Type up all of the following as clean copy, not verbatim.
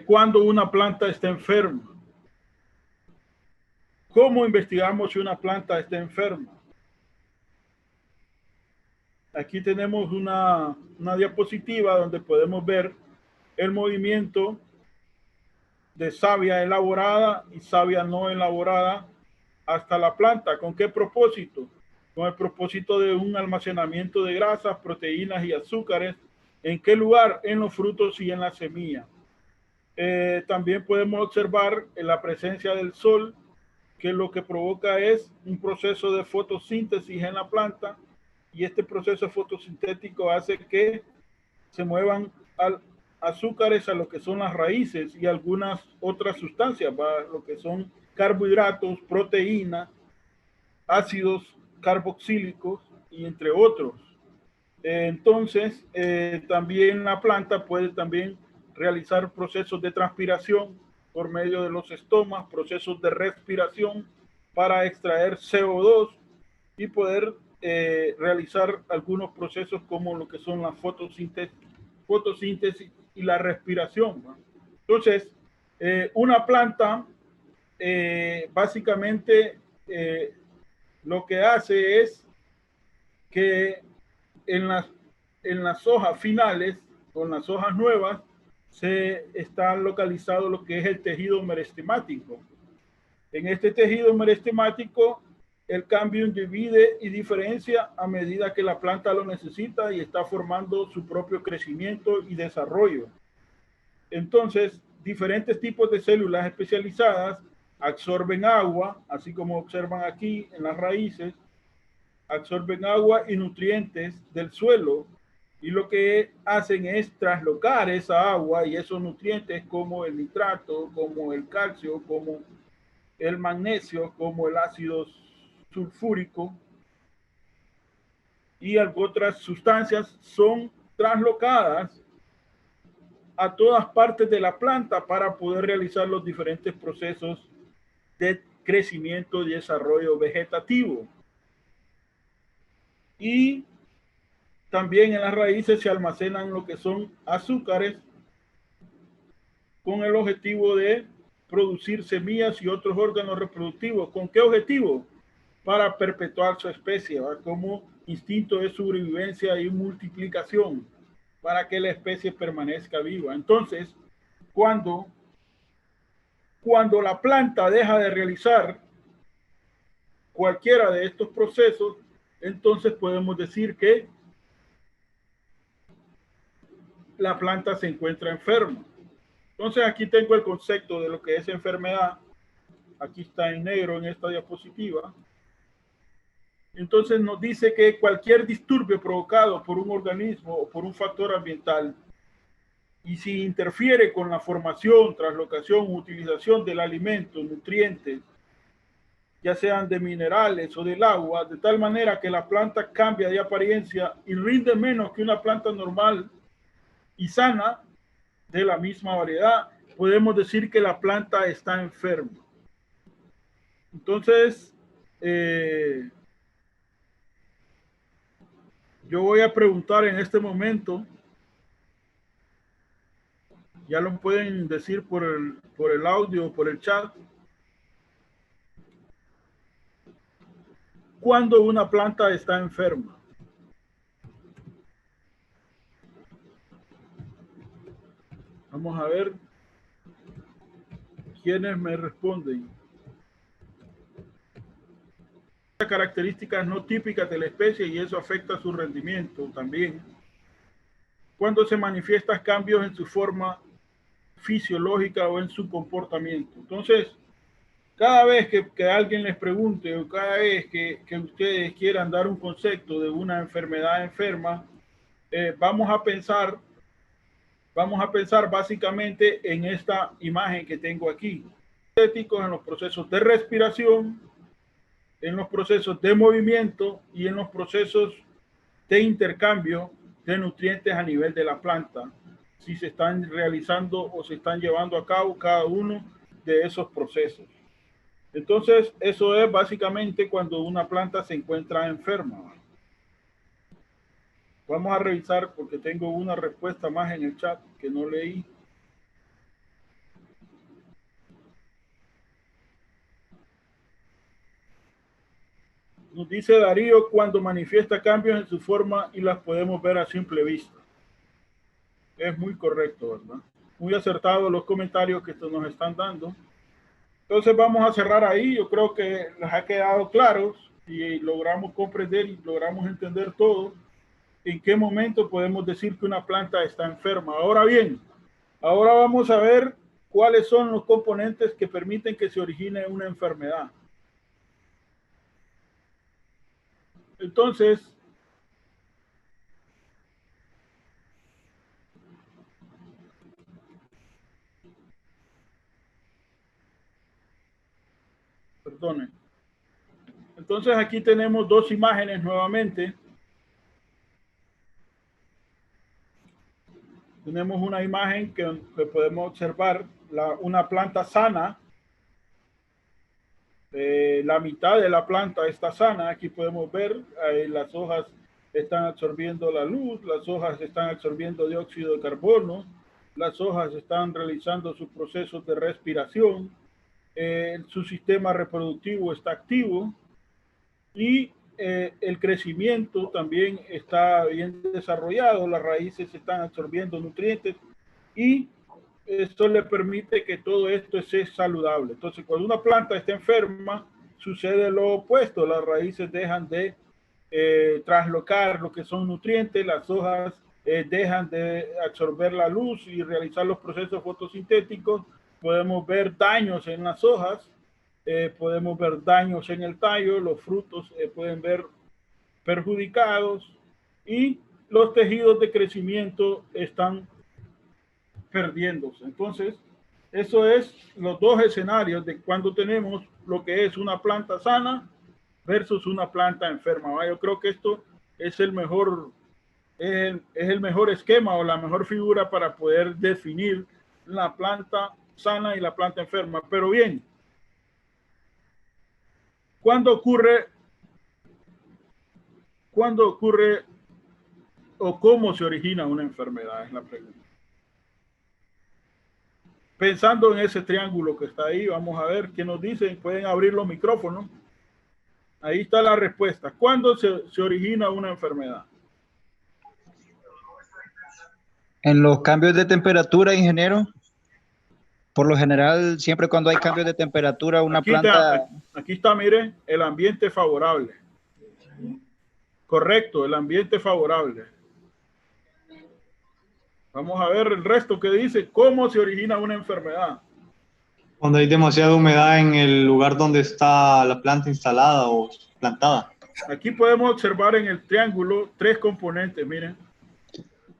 cuando una planta está enferma. ¿Cómo investigamos si una planta está enferma? Aquí tenemos una diapositiva donde podemos ver el movimiento de savia elaborada y savia no elaborada hasta la planta. ¿Con qué propósito? Con el propósito de un almacenamiento de grasas, proteínas y azúcares. ¿En qué lugar? En los frutos y en la semilla. También podemos observar la presencia del sol, que lo que provoca es un proceso de fotosíntesis en la planta, y este proceso fotosintético hace que se muevan azúcares a lo que son las raíces y algunas otras sustancias, lo que son carbohidratos, proteínas, ácidos carboxílicos y entre otros. Entonces, también la planta puede también realizar procesos de transpiración por medio de los estomas, procesos de respiración para extraer CO2 y poder realizar algunos procesos como lo que son la fotosíntesis y la respiración, ¿no? Entonces, una planta básicamente lo que hace es que en las, en las hojas finales, con las hojas nuevas, se está localizado lo que es el tejido merestemático. En este tejido merestemático, el cambio divide y diferencia a medida que la planta lo necesita y está formando su propio crecimiento y desarrollo. Entonces, diferentes tipos de células especializadas absorben agua, así como observan aquí en las raíces, absorben agua y nutrientes del suelo, y lo que hacen es traslocar esa agua y esos nutrientes como el nitrato, como el calcio, como el magnesio, como el ácido sulfúrico y otras sustancias son traslocadas a todas partes de la planta para poder realizar los diferentes procesos de crecimiento y desarrollo vegetativo. Y también en las raíces se almacenan lo que son azúcares con el objetivo de producir semillas y otros órganos reproductivos. ¿Con qué objetivo? Para perpetuar su especie, ¿verdad? Como instinto de sobrevivencia y multiplicación, para que la especie permanezca viva. Entonces, cuando, cuando la planta deja de realizar cualquiera de estos procesos, entonces podemos decir que la planta se encuentra enferma. Entonces aquí tengo el concepto de lo que es enfermedad. Aquí está en negro en esta diapositiva. Entonces nos dice que cualquier disturbio provocado por un organismo o por un factor ambiental, y si interfiere con la formación, traslocación, utilización del alimento, nutrientes, ya sean de minerales o del agua, de tal manera que la planta cambia de apariencia y rinde menos que una planta normal y sana de la misma variedad, podemos decir que la planta está enferma. Entonces, yo voy a preguntar en este momento, ya lo pueden decir por el audio, por el chat, ¿cuándo una planta está enferma? Vamos a ver quiénes me responden. Características no típicas de la especie y eso afecta su rendimiento también. Cuando se manifiestan cambios en su forma fisiológica o en su comportamiento. Entonces, cada vez que alguien les pregunte o cada vez que ustedes quieran dar un concepto de una enfermedad enferma, vamos a pensar básicamente en esta imagen que tengo aquí. En los procesos de respiración, en los procesos de movimiento y en los procesos de intercambio de nutrientes a nivel de la planta, si se están realizando o se están llevando a cabo cada uno de esos procesos. Entonces, eso es básicamente cuando una planta se encuentra enferma. Vamos a revisar porque tengo una respuesta más en el chat que no leí. Nos dice Darío, cuando manifiesta cambios en su forma y las podemos ver a simple vista. Es muy correcto, ¿verdad? Muy acertado los comentarios que nos están dando. Entonces vamos a cerrar ahí. Yo creo que les ha quedado claros y logramos comprender y logramos entender todo. ¿En qué momento podemos decir que una planta está enferma? Ahora bien, ahora vamos a ver cuáles son los componentes que permiten que se origine una enfermedad. Entonces, perdonen. Entonces aquí tenemos dos imágenes nuevamente. Tenemos una imagen que podemos observar una planta sana. La mitad de la planta está sana. Aquí podemos ver las hojas están absorbiendo la luz, las hojas están absorbiendo dióxido de carbono, las hojas están realizando sus procesos de respiración, su sistema reproductivo está activo y el crecimiento también está bien desarrollado, las raíces están absorbiendo nutrientes y esto le permite que todo esto sea saludable. Entonces, cuando una planta está enferma, sucede lo opuesto, las raíces dejan de traslocar lo que son nutrientes, las hojas dejan de absorber la luz y realizar los procesos fotosintéticos, podemos ver daños en las hojas, podemos ver daños en el tallo, los frutos pueden ver perjudicados y los tejidos de crecimiento están perdiéndose. Entonces, eso es los dos escenarios de cuando tenemos lo que es una planta sana versus una planta enferma. Yo creo que esto es el mejor, es el mejor esquema o la mejor figura para poder definir la planta sana y la planta enferma. Pero bien, ¿cuándo ocurre o cómo se origina una enfermedad? Es la pregunta. Pensando en ese triángulo que está ahí, vamos a ver qué nos dicen. Pueden abrir los micrófonos. Ahí está la respuesta. ¿Cuándo se origina una enfermedad? En los cambios de temperatura, ingeniero, por lo general, siempre cuando hay cambios de temperatura, una planta... Aquí está, mire, el ambiente favorable. Correcto, el ambiente favorable. Vamos a ver el resto que dice. ¿Cómo se origina una enfermedad? Cuando hay demasiada humedad en el lugar donde está la planta instalada o plantada. Aquí podemos observar en el triángulo tres componentes, miren.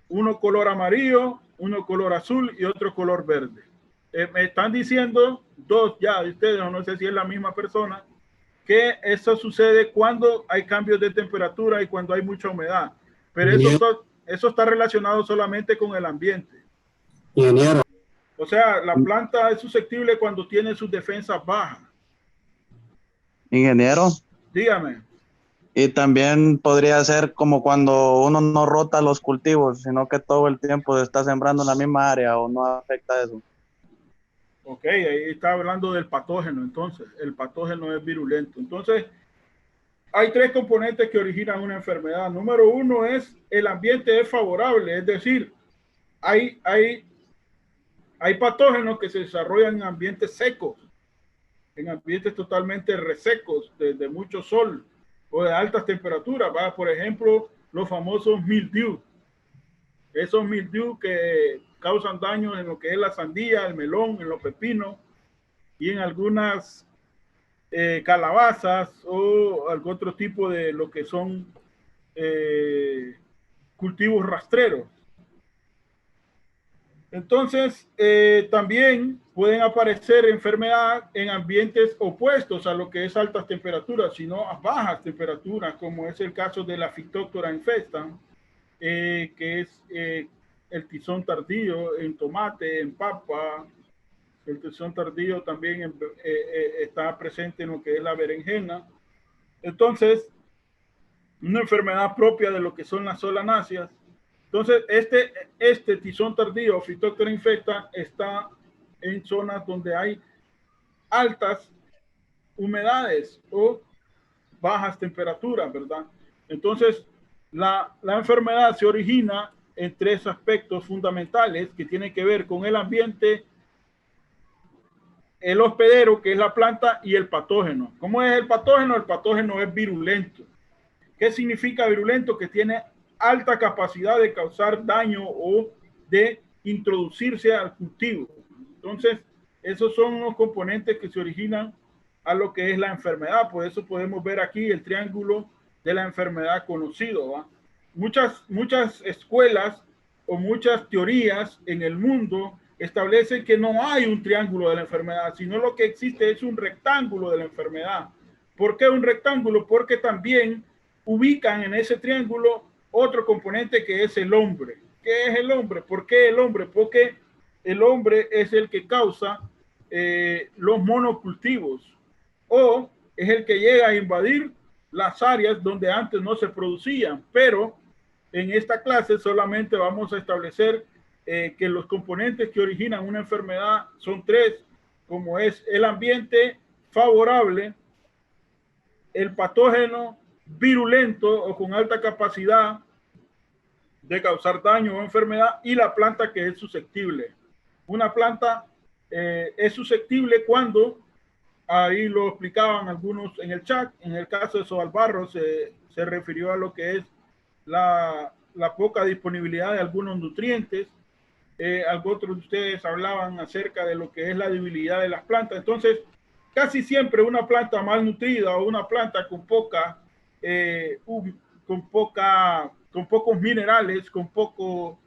Uno color amarillo, uno color azul y otro color verde. Me están diciendo dos ya de ustedes, no sé si es la misma persona, que eso sucede cuando hay cambios de temperatura y cuando hay mucha humedad. Pero eso está relacionado solamente con el ambiente. Ingeniero. O sea, la planta es susceptible cuando tiene sus defensas bajas. Ingeniero. Dígame. Y también podría ser como cuando uno no rota los cultivos, sino que todo el tiempo se está sembrando en la misma área, o no afecta eso. Ok, ahí está hablando del patógeno. Entonces, el patógeno es virulento. Entonces, hay tres componentes que originan una enfermedad. Número uno es el ambiente es favorable, es decir, hay patógenos que se desarrollan en ambientes secos, en ambientes totalmente resecos, de mucho sol o de altas temperaturas. ¿Va? Por ejemplo, los famosos mildew. Esos mildew que causan daño en lo que es la sandía, el melón, en los pepinos y en algunas calabazas o algún otro tipo de lo que son cultivos rastreros. Entonces, también pueden aparecer enfermedades en ambientes opuestos a lo que es altas temperaturas, sino a bajas temperaturas, como es el caso de la Phytophthora infesta, que es el tizón tardío en tomate, en papa. El tizón tardío también está presente en lo que es la berenjena. Entonces, una enfermedad propia de lo que son las solanáceas. Entonces, este tizón tardío, Phytophthora infesta, está en zonas donde hay altas humedades o bajas temperaturas, ¿verdad? Entonces, la enfermedad se origina en tres aspectos fundamentales que tienen que ver con el ambiente, el hospedero, que es la planta, y el patógeno. ¿Cómo es el patógeno? El patógeno es virulento. ¿Qué significa virulento? Que tiene alta capacidad de causar daño o de introducirse al cultivo. Entonces, esos son los componentes que se originan a lo que es la enfermedad. Por eso podemos ver aquí el triángulo de la enfermedad conocido, ¿va? Muchas escuelas o muchas teorías en el mundo establecen que no hay un triángulo de la enfermedad, sino lo que existe es un rectángulo de la enfermedad. ¿Por qué un rectángulo? Porque también ubican en ese triángulo otro componente que es el hombre. ¿Qué es el hombre? ¿Por qué el hombre? Porque el hombre es el que causa los monocultivos, o es el que llega a invadir las áreas donde antes no se producían. Pero en esta clase solamente vamos a establecer que los componentes que originan una enfermedad son tres, como es el ambiente favorable, el patógeno virulento o con alta capacidad de causar daño o enfermedad, y la planta que es susceptible. Una planta es susceptible cuando, ahí lo explicaban algunos en el chat, en el caso de Sobalbarro se refirió a lo que es la poca disponibilidad de algunos nutrientes. Algunos de ustedes hablaban acerca de lo que es la debilidad de las plantas. Entonces, casi siempre una planta malnutrida o una planta con pocos minerales, con poco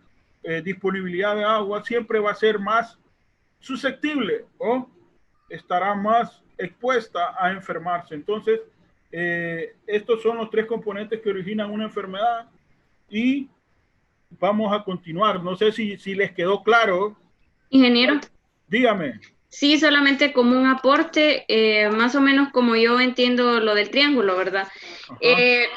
disponibilidad de agua, siempre va a ser más susceptible o estará más expuesta a enfermarse. Entonces, estos son los tres componentes que originan una enfermedad, y vamos a continuar. No sé si les quedó claro. Ingeniero. Dígame. Sí, solamente como un aporte, más o menos como yo entiendo lo del triángulo, ¿verdad?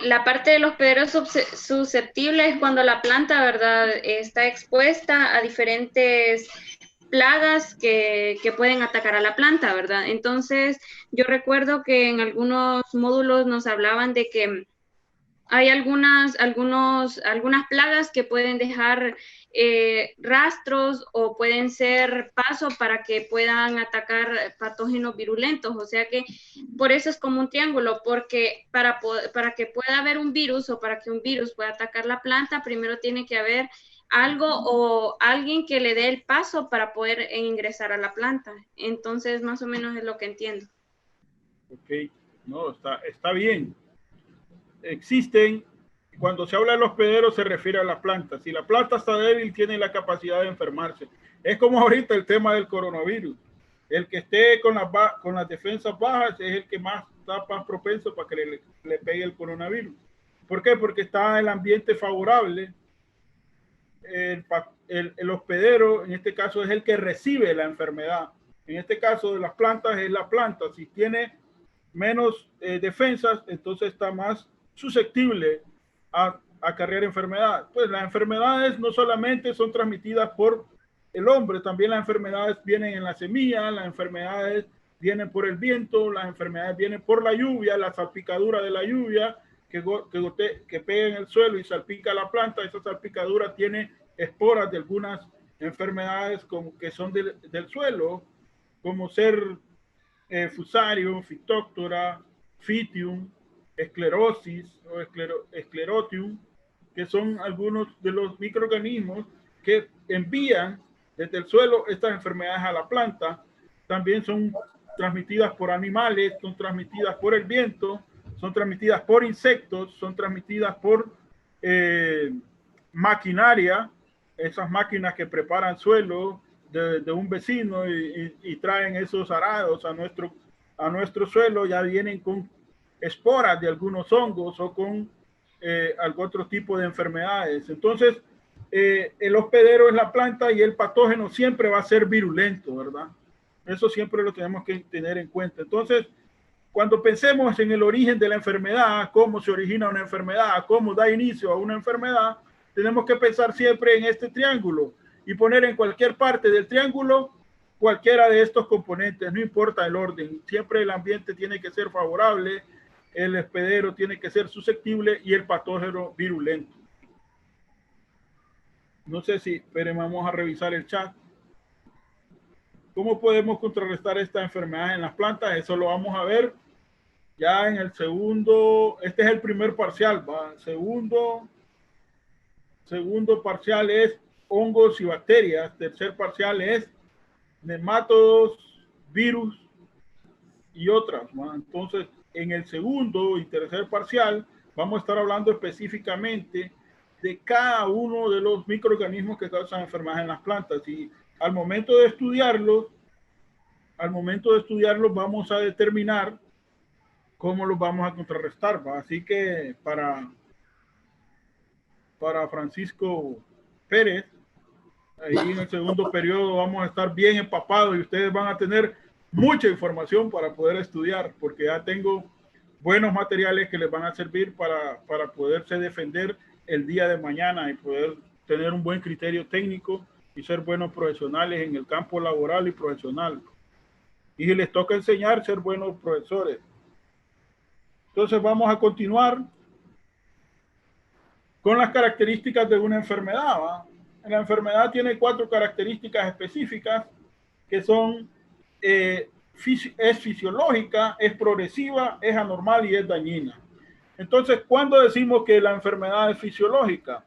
La parte de los hospederos susceptibles es cuando la planta, ¿verdad?, está expuesta a diferentes plagas que pueden atacar a la planta, ¿verdad? Entonces, yo recuerdo que en algunos módulos nos hablaban de que hay algunas plagas que pueden dejar rastros o pueden ser paso para que puedan atacar patógenos virulentos. O sea que por eso es como un triángulo, porque para que pueda haber un virus o para que un virus pueda atacar la planta, primero tiene que haber algo o alguien que le dé el paso para poder ingresar a la planta. Entonces, más o menos es lo que entiendo. Ok, no, está bien. Existen, cuando se habla de los hospederos se refiere a las plantas. Si la planta está débil, tiene la capacidad de enfermarse. Es como ahorita el tema del coronavirus. El que esté con las defensas bajas es el que está más propenso para que le pegue el coronavirus. ¿Por qué? Porque está el ambiente favorable. El hospedero, en este caso, es el que recibe la enfermedad. En este caso de las plantas, es la planta. Si tiene menos defensas, entonces está más susceptible a acarrear enfermedad. Pues las enfermedades no solamente son transmitidas por el hombre, también las enfermedades vienen en la semilla, las enfermedades vienen por el viento, las enfermedades vienen por la lluvia, la salpicadura de la lluvia que pega en el suelo y salpica la planta. Esa salpicadura tiene esporas de algunas enfermedades que son del suelo, como ser Fusarium, Phytophthora, Phytium, esclerosis o esclerotium, que son algunos de los microorganismos que envían desde el suelo estas enfermedades a la planta. También son transmitidas por animales, son transmitidas por el viento, son transmitidas por insectos, son transmitidas por maquinaria, esas máquinas que preparan suelo de un vecino y traen esos arados a nuestro suelo. Ya vienen con esporas de algunos hongos o con algún otro tipo de enfermedades. Entonces, el hospedero es la planta y el patógeno siempre va a ser virulento, ¿verdad? Eso siempre lo tenemos que tener en cuenta. Entonces, cuando pensemos en el origen de la enfermedad, cómo se origina una enfermedad, cómo da inicio a una enfermedad, tenemos que pensar siempre en este triángulo y poner en cualquier parte del triángulo cualquiera de estos componentes, no importa el orden. Siempre el ambiente tiene que ser favorable, el hospedero tiene que ser susceptible y el patógeno virulento. No sé si, pero vamos a revisar el chat. ¿Cómo podemos contrarrestar esta enfermedad en las plantas? Eso lo vamos a ver ya en el segundo. Este es el primer parcial, ¿va? Segundo parcial es hongos y bacterias. Tercer parcial es nematodos, virus y otras, ¿va? Entonces, en el segundo y tercer parcial vamos a estar hablando específicamente de cada uno de los microorganismos que causan enfermedades en las plantas, y al momento de estudiarlos vamos a determinar cómo los vamos a contrarrestar, ¿va? Así que para Francisco Pérez, ahí en el segundo periodo vamos a estar bien empapados y ustedes van a tener mucha información para poder estudiar, porque ya tengo buenos materiales que les van a servir para poderse defender el día de mañana y poder tener un buen criterio técnico y ser buenos profesionales en el campo laboral y profesional. Y si les toca enseñar, ser buenos profesores. Entonces vamos a continuar con las características de una enfermedad, ¿va? La enfermedad tiene 4 características específicas que son es fisiológica, es progresiva, es anormal y es dañina. Entonces, ¿cuándo decimos que la enfermedad es fisiológica?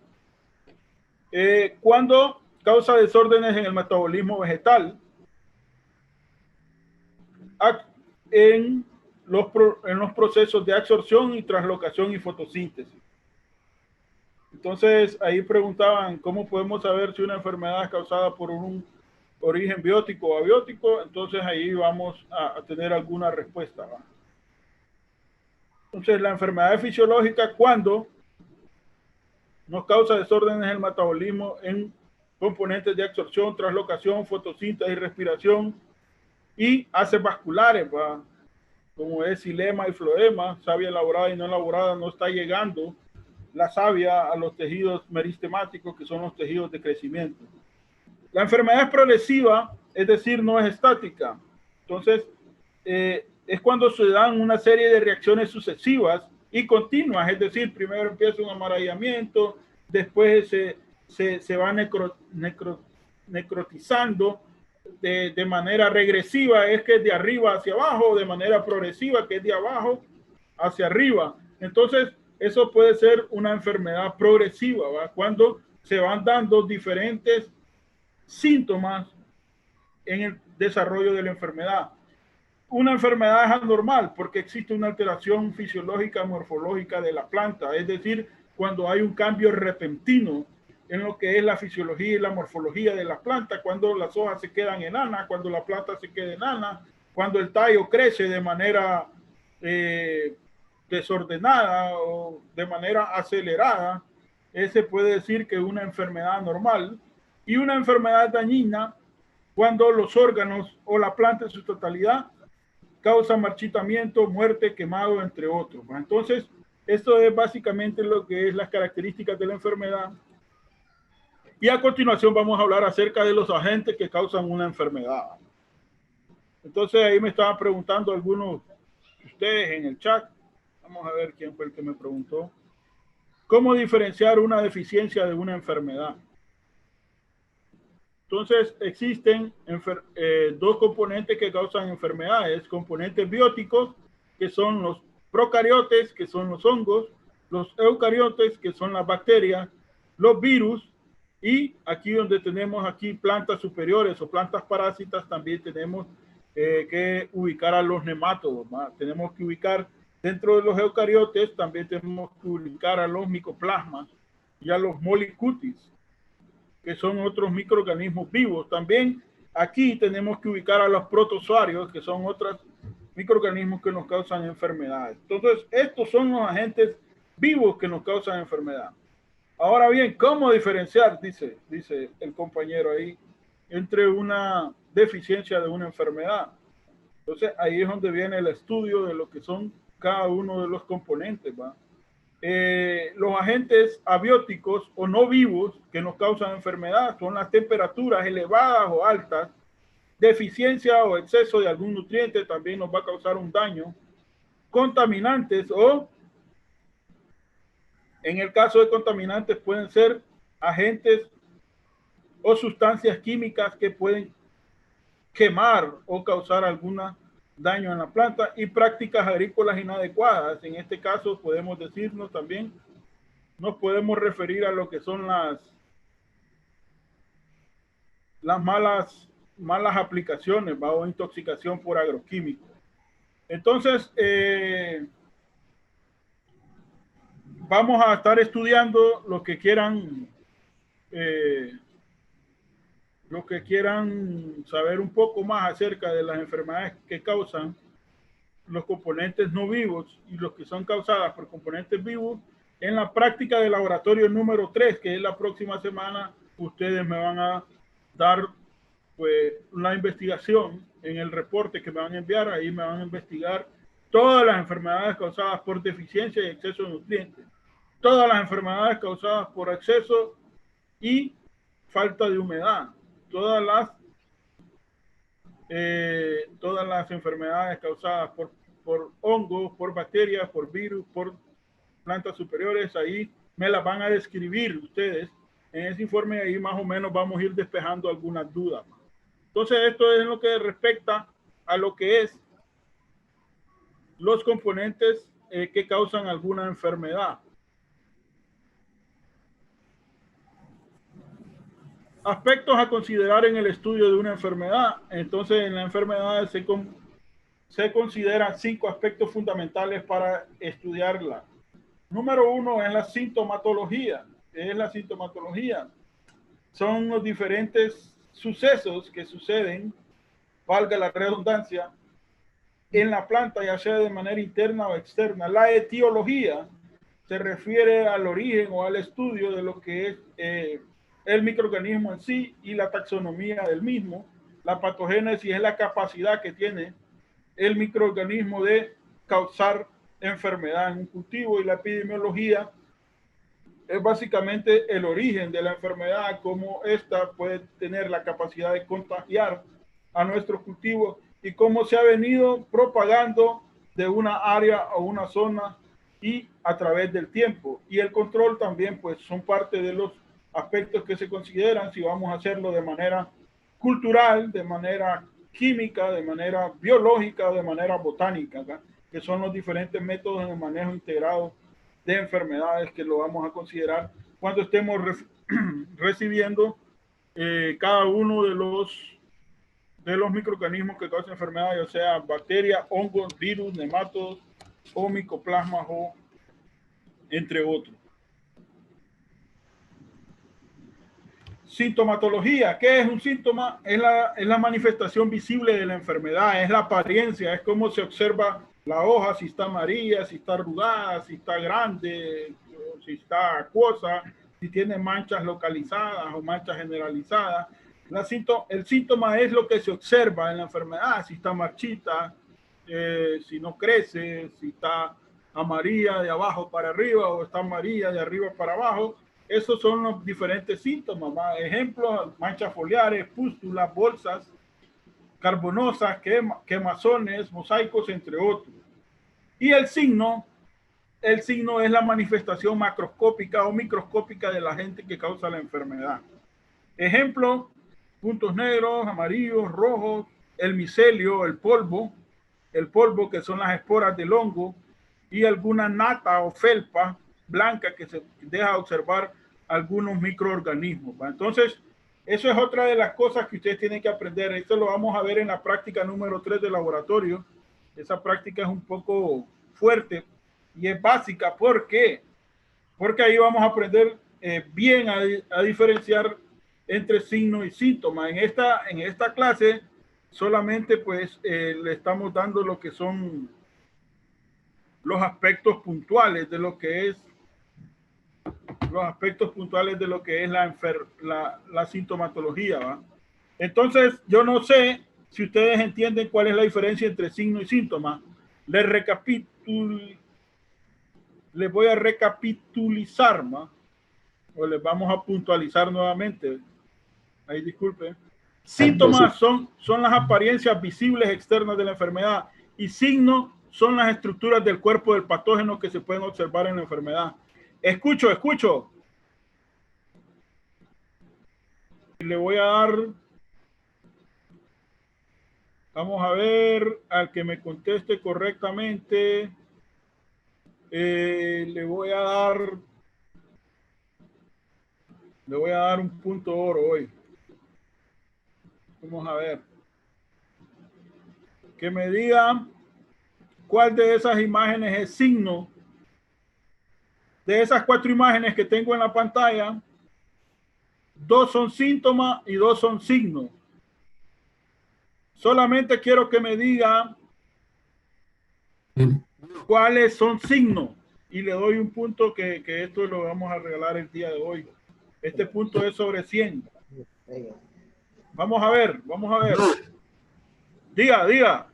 Cuando causa desórdenes en el metabolismo vegetal, en los procesos de absorción y translocación y fotosíntesis. Entonces, ahí preguntaban cómo podemos saber si una enfermedad es causada por un origen biótico o abiótico. Entonces, ahí vamos a tener alguna respuesta, ¿va? Entonces, la enfermedad es fisiológica cuando nos causa desórdenes en el metabolismo en componentes de absorción, translocación, fotosíntesis y respiración, y haces vasculares, ¿va? Como es xilema y floema, savia elaborada y no elaborada, no está llegando la savia a los tejidos meristemáticos, que son los tejidos de crecimiento. La enfermedad es progresiva, es decir, no es estática. Entonces, es cuando se dan una serie de reacciones sucesivas y continuas, es decir, primero empieza un amarillamiento, después se va necrotizando de manera regresiva, es que es de arriba hacia abajo, de manera progresiva, que es de abajo hacia arriba. Entonces, eso puede ser una enfermedad progresiva, ¿va? Cuando se van dando diferentes síntomas en el desarrollo de la enfermedad. Una enfermedad es anormal porque existe una alteración fisiológica morfológica de la planta, es decir, cuando hay un cambio repentino en lo que es la fisiología y la morfología de la planta, cuando las hojas se quedan enanas, cuando la planta se queda enana, cuando el tallo crece de manera desordenada o de manera acelerada. Ese puede decir que es una enfermedad normal. Y una enfermedad dañina cuando los órganos o la planta en su totalidad causan marchitamiento, muerte, quemado, entre otros. Entonces, esto es básicamente lo que es las características de la enfermedad. Y a continuación vamos a hablar acerca de los agentes que causan una enfermedad. Entonces, ahí me estaban preguntando algunos de ustedes en el chat. Vamos a ver quién fue el que me preguntó. ¿Cómo diferenciar una deficiencia de una enfermedad? Entonces, existen 2 componentes que causan enfermedades. Componentes bióticos, que son los procariotes, que son los hongos, los eucariotes, que son las bacterias, los virus, y aquí donde tenemos aquí plantas superiores o plantas parásitas, también tenemos que ubicar a los nemátodos, ¿va? Tenemos que ubicar dentro de los eucariotes, también tenemos que ubicar a los micoplasmas y a los molicutis, que son otros microorganismos vivos. También aquí tenemos que ubicar a los protozoarios, que son otros microorganismos que nos causan enfermedades. Entonces, estos son los agentes vivos que nos causan enfermedad. Ahora bien, ¿cómo diferenciar, dice el compañero ahí, entre una deficiencia de una enfermedad? Entonces, ahí es donde viene el estudio de lo que son cada uno de los componentes, ¿va? Los agentes abióticos o no vivos que nos causan enfermedad son las temperaturas elevadas o altas, deficiencia o exceso de algún nutriente también nos va a causar un daño, contaminantes o, en el caso de contaminantes, pueden ser agentes o sustancias químicas que pueden quemar o causar algún daño en la planta, y prácticas agrícolas inadecuadas. En este caso podemos decirnos también, nos podemos referir a lo que son las malas aplicaciones, ¿va? O intoxicación por agroquímicos. Entonces, vamos a estar estudiando los que quieran saber un poco más acerca de las enfermedades que causan los componentes no vivos y los que son causadas por componentes vivos en la práctica de laboratorio número 3, que es la próxima semana. Ustedes me van a dar pues una investigación en el reporte que me van a enviar. Ahí me van a investigar todas las enfermedades causadas por deficiencia y exceso de nutrientes, todas las enfermedades causadas por exceso y falta de humedad, todas las enfermedades causadas por hongos, por bacterias, por virus, por plantas superiores. Ahí me las van a describir ustedes en ese informe. Ahí más o menos vamos a ir despejando algunas dudas. Entonces, esto es lo que respecta a lo que es los componentes que causan alguna enfermedad. Aspectos a considerar en el estudio de una enfermedad. Entonces, en la enfermedad se consideran 5 aspectos fundamentales para estudiarla. Número 1 es la sintomatología. ¿Qué es la sintomatología? Son los diferentes sucesos que suceden, valga la redundancia, en la planta, ya sea de manera interna o externa. La etiología se refiere al origen o al estudio de lo que es el microorganismo en sí y la taxonomía del mismo. La patogénesis es la capacidad que tiene el microorganismo de causar enfermedad en un cultivo, y la epidemiología es básicamente el origen de la enfermedad, cómo esta puede tener la capacidad de contagiar a nuestros cultivos y cómo se ha venido propagando de una área o una zona y a través del tiempo. Y el control también, pues, son parte de los aspectos que se consideran si vamos a hacerlo de manera cultural, de manera química, de manera biológica, de manera botánica, ¿verdad? Que son los diferentes métodos en el manejo integrado de enfermedades que lo vamos a considerar cuando estemos recibiendo cada uno de los microorganismos que causan enfermedades, ya sea bacterias, hongos, virus, nematodos o micoplasmas, o entre otros. Sintomatología. ¿Qué es un síntoma? Es la manifestación visible de la enfermedad, es la apariencia, es cómo se observa la hoja, si está amarilla, si está arrugada, si está grande, si está acuosa, si tiene manchas localizadas o manchas generalizadas. El síntoma es lo que se observa en la enfermedad, si está marchita, si no crece, si está amarilla de abajo para arriba o está amarilla de arriba para abajo. Esos son los diferentes síntomas. Ejemplos: manchas foliares, pústulas, bolsas carbonosas, quemazones, mosaicos, entre otros. Y el signo es la manifestación macroscópica o microscópica del agente que causa la enfermedad. Ejemplo: puntos negros, amarillos, rojos, el micelio, el polvo que son las esporas del hongo, y alguna nata o felpa blanca que se deja observar algunos microorganismos. Entonces, eso es otra de las cosas que ustedes tienen que aprender. Esto lo vamos a ver en la práctica número 3 del laboratorio. Esa práctica es un poco fuerte y es básica. ¿Por qué? Porque ahí vamos a aprender bien a diferenciar entre signo y síntoma. En esta clase solamente pues le estamos dando lo que son los aspectos puntuales de lo que es la sintomatología, ¿va? Entonces, yo no sé si ustedes entienden cuál es la diferencia entre signo y síntoma. Les voy a recapitulizar, ¿va? O les vamos a puntualizar nuevamente. Ahí disculpen. Síntomas son las apariencias visibles externas de la enfermedad, y signos son las estructuras del cuerpo del patógeno que se pueden observar en la enfermedad. Escucho. Le voy a dar, vamos a ver, al que me conteste correctamente, le voy a dar un punto oro hoy. Vamos a ver. Que me diga cuál de esas imágenes es signo. De esas 4 imágenes que tengo en la pantalla, 2 son síntomas y 2 son signos. Solamente quiero que me diga cuáles son signos. Y le doy un punto que esto lo vamos a regalar el día de hoy. Este punto es sobre 100. Vamos a ver. Diga.